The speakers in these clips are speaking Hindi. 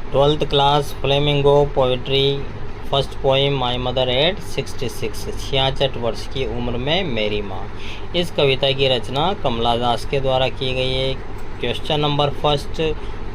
12th class flamingo poetry first poem my mother at 66 वर्ष की उम्र में मेरी माँ। इस कविता की रचना कमला दास के द्वारा की गई है। Question number first,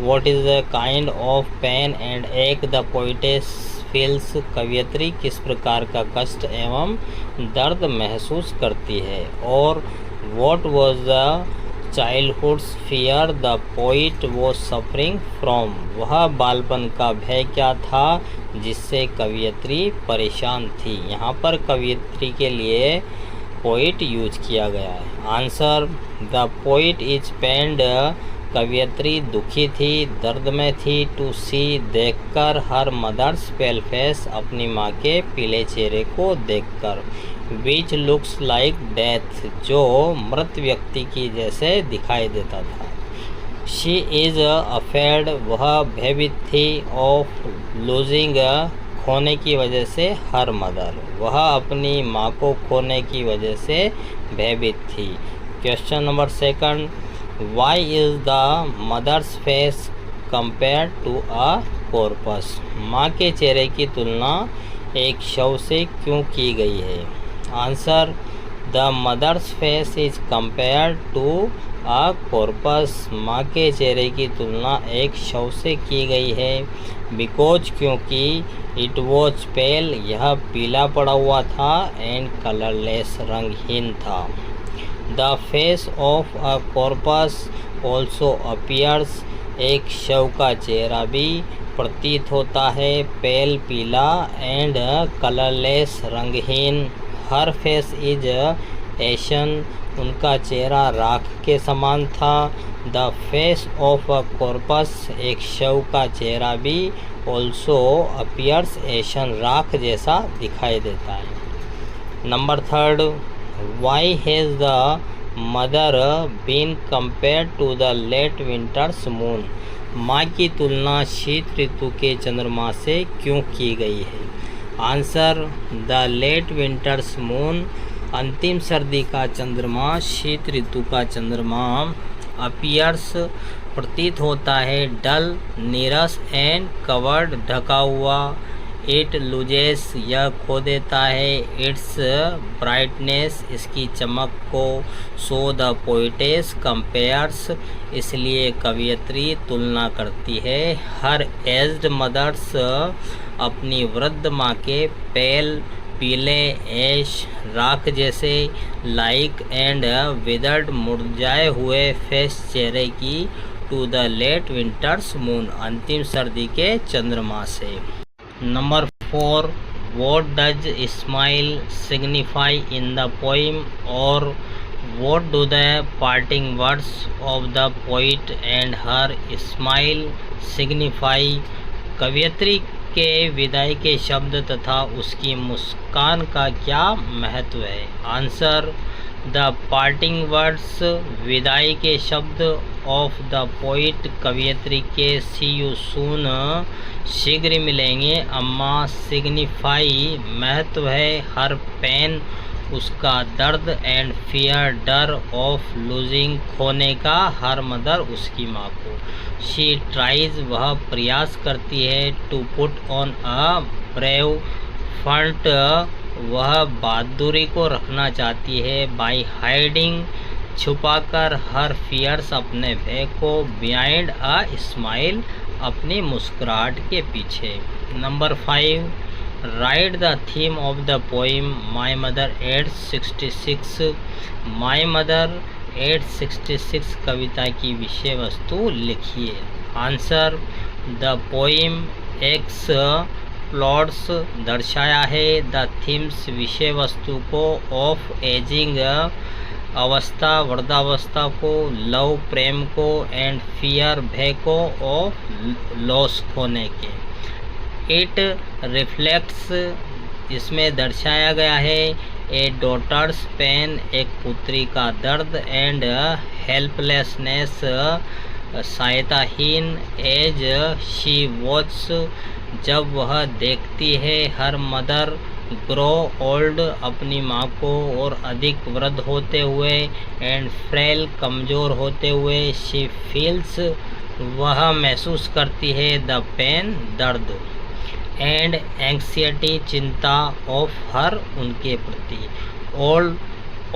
what is the kind of pain and ache the poetess feels. कवियत्री किस प्रकार का कष्ट एवं दर्द महसूस करती है। और what was the childhood's fear the poet was suffering from. वह बालपन का भय क्या था जिससे कवियत्री परेशान थी। यहाँ पर कवियत्री के लिए पोइट यूज किया गया है। आंसर, द पोइट इज पेंड। कवियत्री दुखी थी, दर्द में थी। टू सी, देखकर। हर मदर्स पेल फेस, अपनी माँ के पीले चेहरे को देखकर। विच लुक्स लाइक डेथ, जो मृत व्यक्ति की जैसे दिखाई देता था। शी इज़ अफेयर्ड, वह भयभीत थी। ऑफ लूजिंग, खोने की वजह से। हर मदर, वह अपनी माँ को खोने की वजह से भयभीत थी। Question number second, why is the mother's face compared to a corpse. माँ के चेहरे की तुलना एक शव से क्यों की गई है। Answer, the mother's face is compared to a corpse. माँ के चेहरे की तुलना एक शव से की गई है। बिकॉज, क्योंकि। इट वॉज पेल, यह पीला पड़ा हुआ था। एंड कलरलेस, रंगहीन था। The face of a corpus also appears, एक शव का चेहरा भी प्रतीत होता है। पेल, पीला। एंड कलरलेस, रंगहीन। हर फेस इज एशन, उनका चेहरा राख के समान था। The face of a corpus, एक शव का चेहरा भी ऑल्सो अपीयर्स एशन, राख जैसा दिखाई देता है। Number third, why has the mother been compared to the late winter's moon. माँ की तुलना शीत ऋतु के चंद्रमा से क्यों की गई है। Answer, the late winter's moon, अंतिम सर्दी का चंद्रमा, शीत ऋतु का चंद्रमा। अपीयर्स, प्रतीत होता है। डल, नीरस। एंड कवर्ड, ढका हुआ। इट लूजेस, यह खो देता है। इट्स ब्राइटनेस, इसकी चमक को। सो द पोइटेस कंपेयर्स, इसलिए कवियत्री तुलना करती है। हर एज्ड मदर्स, अपनी वृद्ध माँ के। पेल, पीले। ऐश, राख जैसे। लाइक एंड विदर्ड, मुरझाए हुए। फेस, चेहरे की। To the late winter's moon, अंतिम सर्दी के चंद्रमा से। Number 4, what does smile signify in the poem, और what do the parting words of the poet and her smile signify। कवियत्री के विदाई के शब्द तथा उसकी मुस्कान का क्या महत्व है। आंसर, द पार्टिंग वर्ड्स, विदाई के शब्द। ऑफ द पोइट, कवियत्री के। सी यू सून, शीघ्र मिलेंगे। अम्मा, सिग्निफाई, महत्व है। हर पेन, उसका दर्द। एंड फियर, डर। ऑफ लूजिंग, खोने का। हर मदर, उसकी माँ को। शी ट्राइज, वह प्रयास करती है। To put on a brave front, वह बहादुरी को रखना चाहती है। बाई हाइडिंग, छुपाकर। हर फियर्स, अपने भय को। बिहाइंड अ स्माइल, अपनी मुस्कुराहट के पीछे। Number 5, right the theme of the poem my mother at 66। My mother at 66 कविता की विषय वस्तु लिखिए। Answer, the poem x plots, दर्शाया है। द थीम्स, विषय वस्तु को। ऑफ एजिंग, अवस्था, वृद्धावस्था को। लव, प्रेम को। एंड फियर, भय को। ऑफ लॉस, खोने के। इट रिफ्लेक्ट्स, इसमें दर्शाया गया है। ए डॉटर्स पेन, एक पुत्री का दर्द। एंड हेल्पलेसनेस, सहायताहीन। एज शी वॉच, जब वह देखती है। हर मदर ग्रो ओल्ड, अपनी माँ को और अधिक वृद्ध होते हुए। एंड फ्रेल, कमज़ोर होते हुए। शी फील्स वह महसूस करती है द पेन दर्द एंड एंग्जाइटी चिंता ऑफ हर उनके प्रति।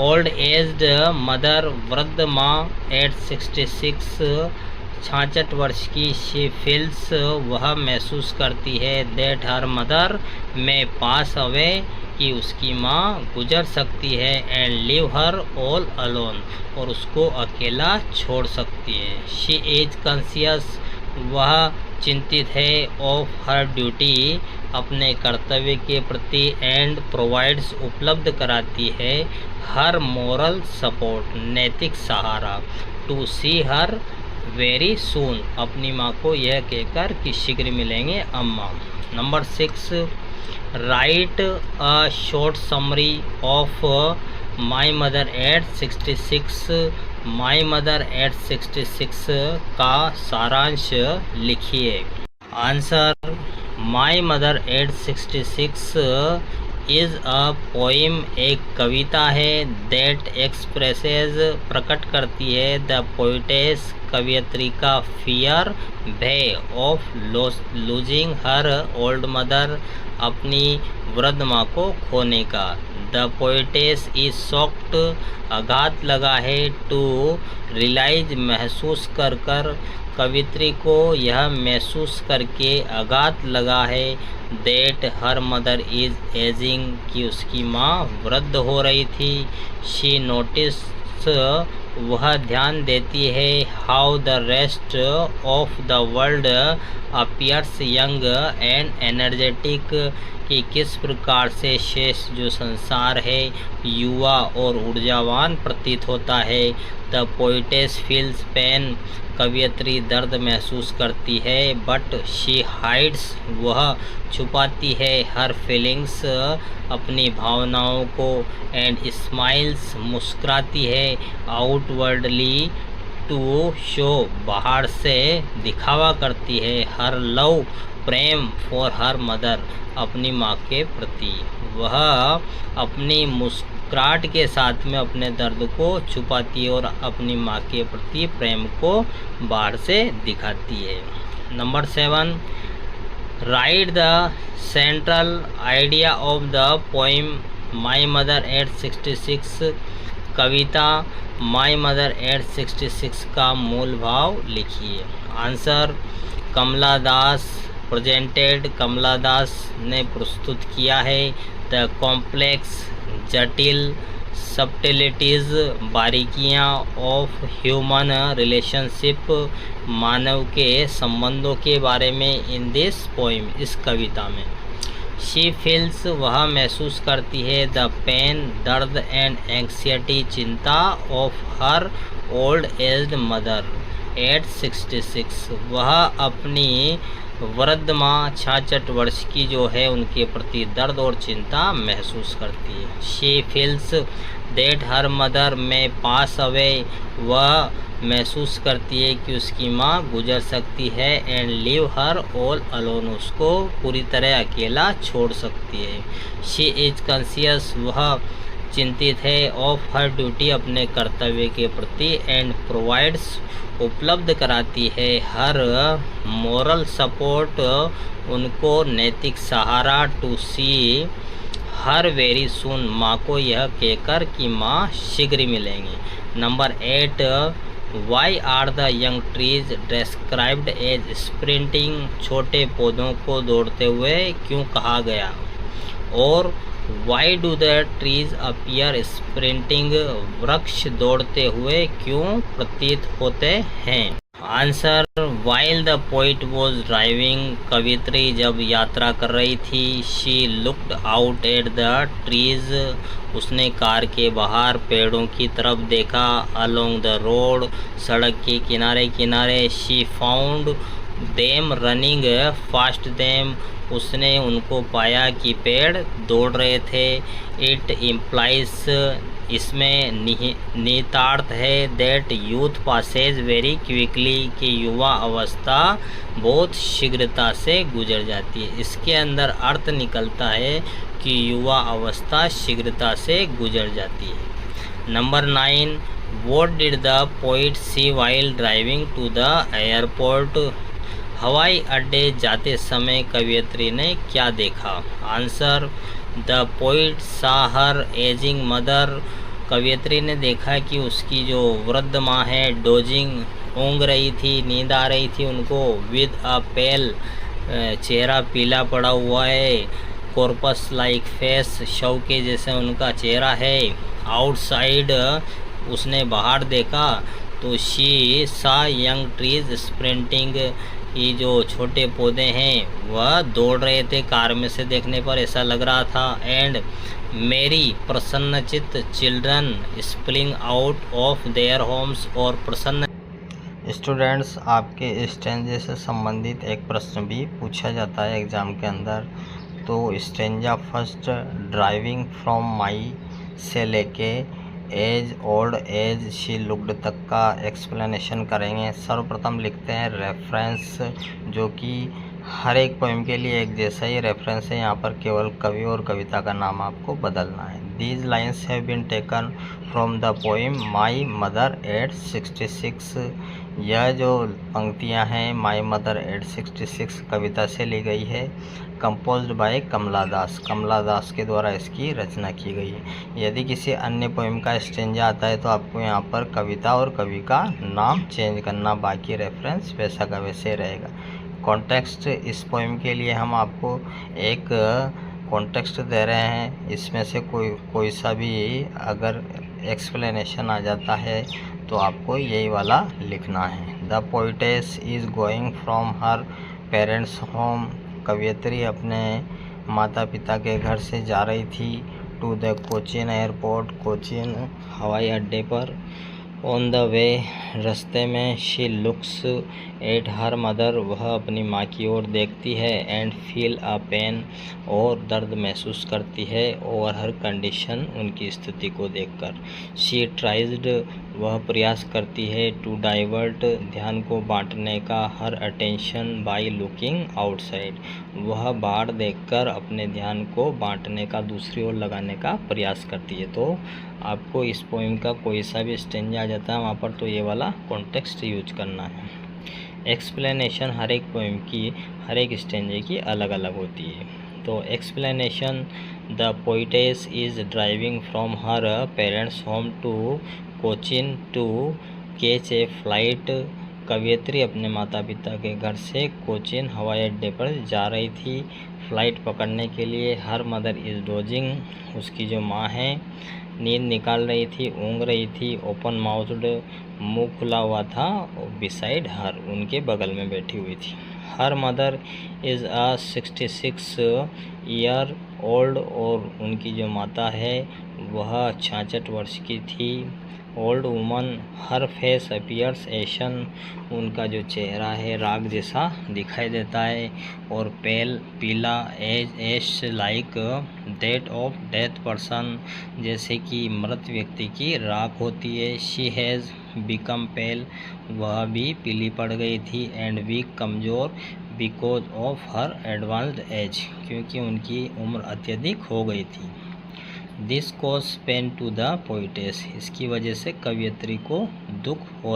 ओल्ड एज्ड मदर वृद्ध माँ एट 66 66 वर्ष की शी फील्स वह महसूस करती है दैट हर मदर में पास अवे कि उसकी माँ गुजर सकती है and live her all alone और उसको अकेला छोड़ सकती है। शी इज कॉन्शियस वह चिंतित है ऑफ हर ड्यूटी अपने कर्तव्य के प्रति एंड प्रोवाइड्स उपलब्ध कराती है हर मोरल सपोर्ट नैतिक सहारा to C her very soon अपनी माँ को यह कहकर कि शीघ्र मिलेंगे अम्मा। Number 6 right a short summary of my mother at 66 my mother at 66 का सारांश लिखिए। Answer my mother at 66 is a poem एक कविता है दैट एक्सप्रेसेस प्रकट करती है द पोइटेस कवियत्री का फियर भय of losing her old mother अपनी वृद्ध माँ को खोने का। द पोइटेस इज शॉक्ड आघात लगा है टू रियलाइज महसूस कर कवित्री को यह महसूस करके आघात लगा है that her mother is ageing कि उसकी माँ वृद्ध हो रही थी। शी नोटिस वह ध्यान देती है how the rest of the world appears young and energetic कि किस प्रकार से शेष जो संसार है युवा और ऊर्जावान प्रतीत होता है। द पोइटेस फील्स पेन कवियत्री दर्द महसूस करती है बट शी हाइड्स वह छुपाती है हर फीलिंग्स अपनी भावनाओं को एंड स्माइल्स मुस्कुराती है आउटवर्डली टू शो बाहर से दिखावा करती है हर love Prem for her mother अपनी माँ के प्रति। वह अपनी मुस्कुराहट के साथ में अपने दर्द को छुपाती है और अपनी माँ के प्रति प्रेम को बाहर से दिखाती है। Number 7 right the central idea of the poem my mother at 66 Kavita my mother at 66 का मूल भाव लिखिए। आंसर कमला दास प्रेजेंटेड कमला दास ने प्रस्तुत किया है द कॉम्प्लेक्स जटिल सबटिलिटीज़ बारीकियाँ ऑफ ह्यूमन रिलेशनशिप मानव के संबंधों के बारे में इन दिस पोइम इस कविता में। शी फील्स वह महसूस करती है द पेन दर्द एंड एंग्जाइटी चिंता of her old aged mother at 66 वह अपनी वृद्ध माँ 66 वर्ष की जो है उनके प्रति दर्द और चिंता महसूस करती है। She feels that her mother में पास अवे वह महसूस करती है कि उसकी माँ गुजर सकती है and live her all alone उसको पूरी तरह अकेला छोड़ सकती है। शी इज कॉन्शियस वह चिंतित है ऑफ हर ड्यूटी अपने कर्तव्य के प्रति एंड प्रोवाइड्स उपलब्ध कराती है हर मोरल सपोर्ट उनको नैतिक सहारा to C her very soon माँ को यह कहकर कि माँ शीघ्र मिलेंगी। Number 8 why are the young trees described as sprinting छोटे पौधों को दौड़ते हुए क्यों कहा गया और why do the trees appear sprinting वृक्ष दौड़ते हुए क्यों प्रतीत होते हैं। Answer while the poet was driving कवित्री जब यात्रा कर रही थी she looked out at the trees उसने कार के बाहर पेड़ों की तरफ देखा अलोंग द रोड सड़क के किनारे किनारे she found them running fast them उसने उनको पाया कि पेड़ दौड़ रहे थे। इट इम्प्लाइज इसमें निहितार्थ है that youth passes very quickly कि युवा अवस्था बहुत शीघ्रता से गुजर जाती है। इसके अंदर अर्थ निकलता है कि युवा अवस्था शीघ्रता से गुजर जाती है। Number 9 what did the poet see while driving to the airport? हवाई अड्डे जाते समय कवयित्री ने क्या देखा? आंसर, द पोइट सा हर एजिंग मदर। कवयित्री ने देखा कि उसकी जो वृद्ध माँ है डोजिंग, ऊँग रही थी, नींद आ रही थी उनको, विद अ पेल, चेहरा पीला पड़ा हुआ है, कॉर्पस लाइक फेस, शव के जैसे उनका चेहरा है। आउटसाइड, उसने बाहर देखा तो शी सा यंग ट्रीज स्प्रिंटिंग, ये जो छोटे पौधे हैं वह दौड़ रहे थे कार में से देखने पर ऐसा लग रहा था। एंड मेरी प्रसन्नचित्त children spring out of their homes, और प्रसन्न स्टूडेंट्स, आपके स्टेंजे से संबंधित एक प्रश्न भी पूछा जाता है एग्ज़ाम के अंदर। तो stanza first driving from my से लेके as old as she looked तक का एक्सप्लेनेशन करेंगे। सर्वप्रथम लिखते हैं रेफरेंस, जो कि हर एक पोएम के लिए एक जैसा ही रेफरेंस है, यहाँ पर केवल कवि और कविता का नाम आपको बदलना है। These lines have been taken from the poem my mother at 66। यह जो पंक्तियाँ हैं माई मदर एट 66 कविता से ली गई है। कंपोज्ड बाय कमला दास, कमला दास के द्वारा इसकी रचना की गई है। यदि किसी अन्य पोएम का स्टेंजा आता है तो आपको यहाँ पर कविता और कवि का नाम चेंज करना, बाकी रेफरेंस वैसा का वैसे रहेगा। कॉन्टेक्स्ट, इस पोएम के लिए हम आपको एक कॉन्टेक्स्ट दे रहे हैं, इसमें से कोई सा भी अगर एक्सप्लेनेशन आ जाता है तो आपको यही वाला लिखना है। The poetess is going from her parents home, कवयित्री अपने माता पिता के घर से जा रही थी। To the Cochin airport, Cochin हवाई अड्डे पर। ऑन द वे, रास्ते में। She looks at her mother, वह अपनी माँ की ओर देखती है। एंड फील अ पेन, और दर्द महसूस करती है। ओवर हर कंडीशन, उनकी स्थिति को देखकर। शी ट्राइज्ड, वह प्रयास करती है। टू डाइवर्ट, ध्यान को बांटने का। हर अटेंशन बाय लुकिंग आउटसाइड, वह बाहर देखकर अपने ध्यान को बांटने का, दूसरी ओर लगाने का प्रयास करती है। तो आपको इस पोएम का कोई सा भी स्टेंजा आ जाता है वहाँ पर तो ये वाला कॉन्टेक्स्ट यूज करना है। एक्सप्लेनेशन हर एक पोएम की, हर एक स्टेंजे की अलग अलग होती है। तो explanation, the poetess is driving from her parents home to Cochin to catch a flight. कवयित्री अपने माता पिता के घर से कोचीन हवाई अड्डे पर जा रही थी फ़्लाइट पकड़ने के लिए। हर मदर इज़ डोजिंग, उसकी जो माँ है नींद निकाल रही थी, ऊँग रही थी। ओपन माउथड, मुंह खुला हुआ था। बिसाइड हर, उनके बगल में बैठी हुई थी। Her mother is a 66 year old, और उनकी जो माता है वह 66 वर्ष की थी। ओल्ड वुमन, हर फेस अपीयर्स एशन, उनका जो चेहरा है राग जैसा दिखाई देता है। और पेल, पीला। As, ash like that of death person, जैसे कि मृत व्यक्ति की राख होती है। शी हैज़ बिकम पेल, वह भी पीली पड़ गई थी। एंड वीक, कमज़ोर। Because of her advanced age, क्योंकि उनकी उम्र अत्यधिक हो गई थी। This cause pain to the poetess, इसकी वजह से कवयित्री को दुख हो